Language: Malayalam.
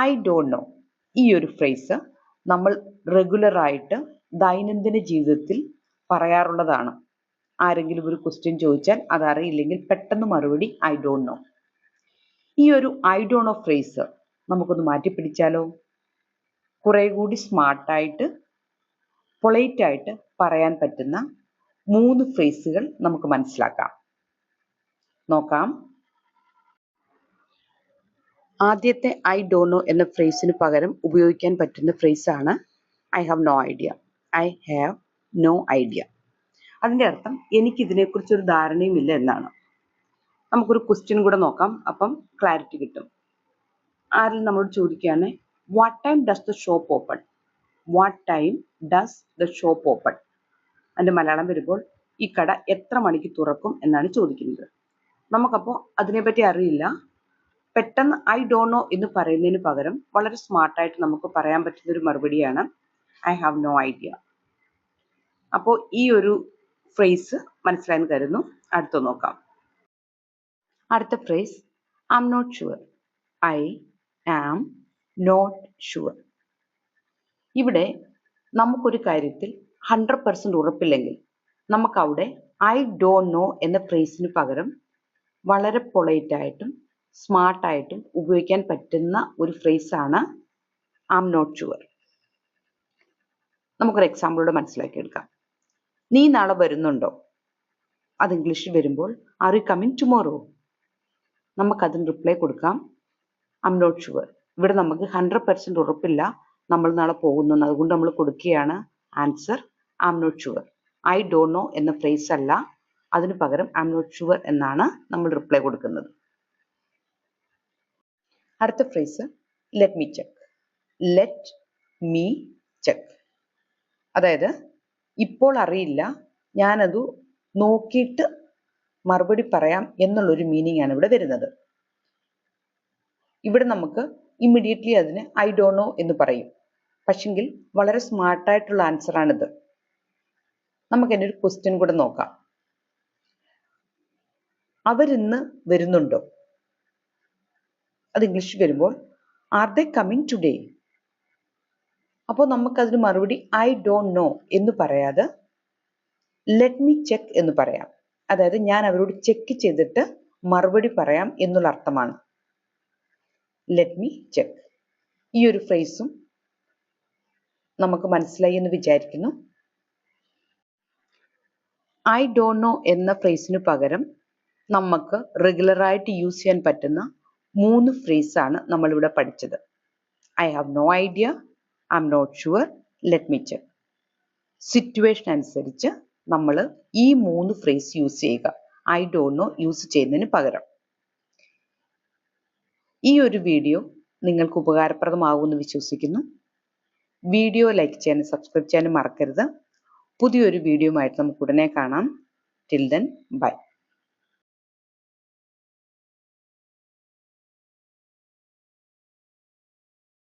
ഐ ഡോണ്ട് നോ ഈ ഒരു ഫ്രേസ് നമ്മൾ റെഗുലറായിട്ട് ദൈനംദിന ജീവിതത്തിൽ പറയാറുള്ളതാണ്. ആരെങ്കിലും ഒരു ക്വസ്റ്റ്യൻ ചോദിച്ചാൽ അതറിയില്ലെങ്കിൽ പെട്ടെന്ന് മറുപടി ഐ ഡോണ്ട് നോ. ഈ ഒരു ഐ ഡോണ്ട് നോ ഫ്രേസ് നമുക്കൊന്ന് മാറ്റിപ്പിടിച്ചാലോ? കുറെ കൂടി സ്മാർട്ടായിട്ട് പൊളൈറ്റായിട്ട് പറയാൻ പറ്റുന്ന 3 ഫ്രേസുകൾ നമുക്ക് മനസ്സിലാക്കാം. നോക്കാം. ആദ്യത്തെ ഐ ഡോണ്ട് നോ എന്ന ഫ്രേസിന് പകരം ഉപയോഗിക്കാൻ പറ്റുന്ന ഫ്രേസാണ് I have no idea. I have no idea. അതിൻ്റെ അർത്ഥം എനിക്കിതിനെക്കുറിച്ചൊരു ധാരണയുമില്ല എന്നാണ്. നമുക്കൊരു ക്വസ്റ്റ്യൻ കൂടെ നോക്കാം, അപ്പം ക്ലാരിറ്റി കിട്ടും. ആരിൽ നമ്മളോട് ചോദിക്കുകയാണ്, what time does the shop open? What time does the shop open? അതിൻ്റെ മലയാളം വരുമ്പോൾ ഈ കട എത്ര മണിക്ക് തുറക്കും എന്നാണ് ചോദിക്കുന്നത്. നമുക്കപ്പോൾ അതിനെപ്പറ്റി അറിയില്ല. പെട്ടെന്ന് ഐ ഡോണ്ട് നോ എന്ന് പറയുന്നതിന് പകരം വളരെ സ്മാർട്ടായിട്ട് നമുക്ക് പറയാൻ പറ്റുന്ന ഒരു മറുപടിയാണ് ഐ ഹാവ് നോ ഐഡിയ. അപ്പോൾ ഈ ഒരു ഫ്രേസ് മനസ്സിലായെന്ന് കരുതുന്നു. അടുത്ത നോക്കാം. അടുത്ത phrase I am not sure. I am not sure. ഇവിടെ നമുക്കൊരു കാര്യത്തിൽ 100% ഉറപ്പില്ലെങ്കിൽ നമുക്കവിടെ ഐ ഡോണ്ട് നോ എന്ന ഫ്രേസിന് പകരം വളരെ പൊളൈറ്റായിട്ടും സ്മാർട്ടായിട്ടും ഉപയോഗിക്കാൻ പറ്റുന്ന ഒരു ഫ്രേസാണ് ഐ ആം നോട്ട് ഷുവർ. നമുക്കൊരു എക്സാമ്പിളോടെ മനസ്സിലാക്കിയെടുക്കാം. നീ നാളെ വരുന്നുണ്ടോ? അത് ഇംഗ്ലീഷിൽ വരുമ്പോൾ ആർ യു കമ്മിങ് ടുമോറോ? നമുക്കതിന് റിപ്ലൈ കൊടുക്കാം ഐ ആം നോട്ട് ഷുവർ. ഇവിടെ നമുക്ക് 100% ഉറപ്പില്ല നമ്മൾ നാളെ പോകുന്നു, അതുകൊണ്ട് നമ്മൾ കൊടുക്കുകയാണ് answer I am not sure. I don't know എന്ന ഫ്രേസ് അല്ല, അതിന് പകരം ഐ ആം നോട്ട് ഷുവർ എന്നാണ് നമ്മൾ റിപ്ലൈ കൊടുക്കുന്നത്. അടുത്ത phrase let me check. Let me check. അതായത് ഇപ്പോൾ അറിയില്ല, ഞാനത് നോക്കിയിട്ട് മറുപടി പറയാം എന്നുള്ളൊരു മീനിങ് ആണ് ഇവിടെ വരുന്നത്. ഇവിടെ നമുക്ക് ഇമ്മീഡിയറ്റ്ലി അതിന് ഐ ഡോണ്ട് നോ എന്ന് പറയും. പക്ഷെങ്കിൽ വളരെ സ്മാർട്ടായിട്ടുള്ള ആൻസറാണിത്. നമുക്ക് എൻ്റെ ഒരു ക്വസ്റ്റ്യൻ കൂടെ നോക്കാം. അവരിന്ന് വരുന്നുണ്ടോ? അത് ഇംഗ്ലീഷിൽ വരുമ്പോൾ ആർ ദേ കമ്മിങ് ടുഡേ? അപ്പോൾ നമുക്കതിന് മറുപടി ഐ ഡോണ്ട് നോ എന്ന് പറയാതെ ലെറ്റ് മീ ചെക്ക് എന്ന് പറയാം. അതായത് ഞാൻ അവരോട് ചെക്ക് ചെയ്തിട്ട് മറുപടി പറയാം എന്നുള്ള അർത്ഥമാണ് ലെറ്റ് മീ ചെക്ക്. ഈ ഒരു ഫ്രേസും നമുക്ക് മനസ്സിലായി എന്ന് വിചാരിക്കുന്നു. ഐ ഡോണ്ട് നോ എന്ന ഫ്രേസിന് പകരം നമുക്ക് റെഗുലറായിട്ട് യൂസ് ചെയ്യാൻ പറ്റുന്ന 3 ഫ്രേസാണ് നമ്മളിവിടെ പഠിച്ചത്. I have no idea, I am not sure, let me check. Situation അനുസരിച്ച് നമ്മൾ ഈ 3 ഫ്രേസ് യൂസ് ചെയ്യുക, ഐ ഡോണ്ട് നോ യൂസ് ചെയ്യുന്നതിന് പകരം. ഈ ഒരു വീഡിയോ നിങ്ങൾക്ക് ഉപകാരപ്രദമാകുമെന്ന് വിശ്വസിക്കുന്നു. വീഡിയോ ലൈക്ക് ചെയ്യാനും സബ്സ്ക്രൈബ് ചെയ്യാനും മറക്കരുത്. പുതിയൊരു വീഡിയോയുമായിട്ട് നമുക്ക് ഉടനെ കാണാം. Till then bye.